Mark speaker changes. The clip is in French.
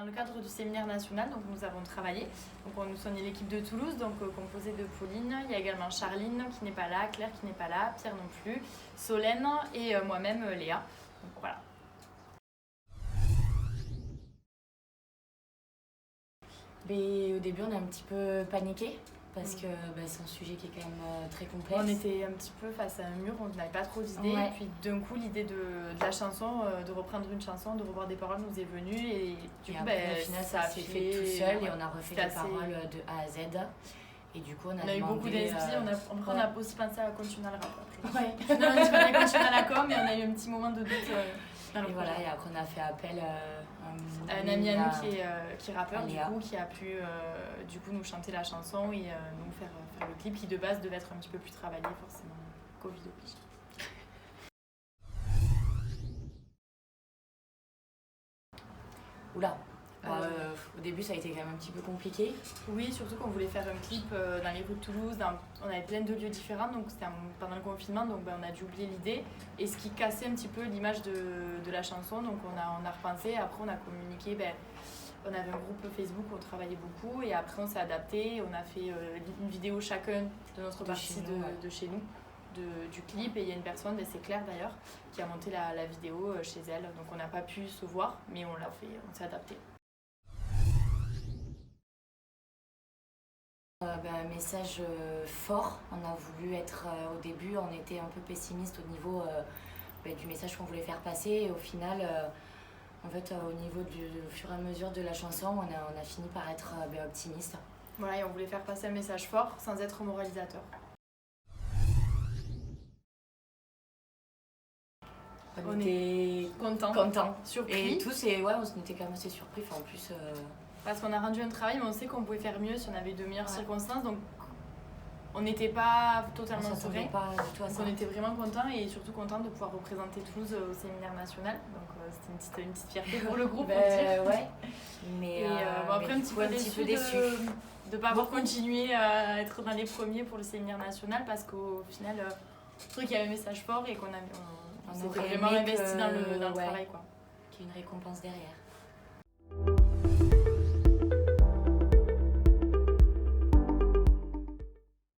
Speaker 1: dans le cadre du séminaire national, donc nous avons travaillé. Donc nous sommes l'équipe de Toulouse, donc composée de Pauline. Il y a également Charline qui n'est pas là, Claire qui n'est pas là, Pierre non plus, Solène et moi-même Léa. Donc voilà.
Speaker 2: Mais au début, on a un petit peu paniqué parce que c'est un sujet qui est quand même très complexe.
Speaker 1: On était un petit peu face à un mur, on n'avait pas trop d'idées.
Speaker 2: Ouais.
Speaker 1: Et puis d'un coup, l'idée de la chanson, de reprendre une chanson, de revoir des paroles nous est venue. Et du coup,
Speaker 2: après, au final, ça s'est fait tout seul et on a refait les paroles de A à Z. Et du coup, on a
Speaker 1: eu beaucoup d'inspiration. On a aussi pensé à continuer à le rap après.
Speaker 2: Ouais.
Speaker 1: On a continué à la com, mais on a eu un petit moment de doute.
Speaker 2: Et voilà, et après, on a fait appel à
Speaker 1: un ami à nous qui est rappeur,
Speaker 2: Léa.
Speaker 1: du coup, qui a pu nous chanter la chanson et nous faire le clip qui de base devait être un petit peu plus travaillé, forcément, Covid oblige.
Speaker 2: Oula. Au début, ça a été quand même un petit peu compliqué.
Speaker 1: Oui, surtout qu'on voulait faire un clip dans les rues de Toulouse. On avait plein de lieux différents, donc c'était pendant le confinement, donc on a dû oublier l'idée. Et ce qui cassait un petit peu l'image de la chanson, donc on a repensé. Après, on a communiqué. On avait un groupe Facebook où on travaillait beaucoup, et après on s'est adapté. On a fait une vidéo chacun de notre partie de chez nous, du clip. Et il y a une personne, c'est Claire d'ailleurs, qui a monté la vidéo chez elle. Donc on n'a pas pu se voir, mais on l'a fait, on s'est adapté.
Speaker 2: Un message fort. On a voulu être au début, on était un peu pessimiste au niveau du message qu'on voulait faire passer. Et au final, au niveau du fur et à mesure de la chanson, on a fini par être optimiste.
Speaker 1: Voilà, et on voulait faire passer un message fort sans être moralisateur.
Speaker 2: On était contents.
Speaker 1: Surpris.
Speaker 2: Et tous, on était quand même assez surpris. Enfin, en plus,
Speaker 1: parce qu'on a rendu un travail, mais on sait qu'on pouvait faire mieux si on avait de meilleures circonstances. Donc on n'était pas totalement serein. On était vraiment contents et surtout contents de pouvoir représenter Toulouse au séminaire national. Donc c'était une petite fierté pour le groupe.
Speaker 2: Ouais. Mais
Speaker 1: après, un petit peu déçu de ne pas avoir continué à être dans les premiers pour le séminaire national, parce qu'au final, je trouvais qu'il y avait un message fort et qu'on s'était vraiment investi dans le travail, quoi.
Speaker 2: Qu'il y ait une récompense derrière.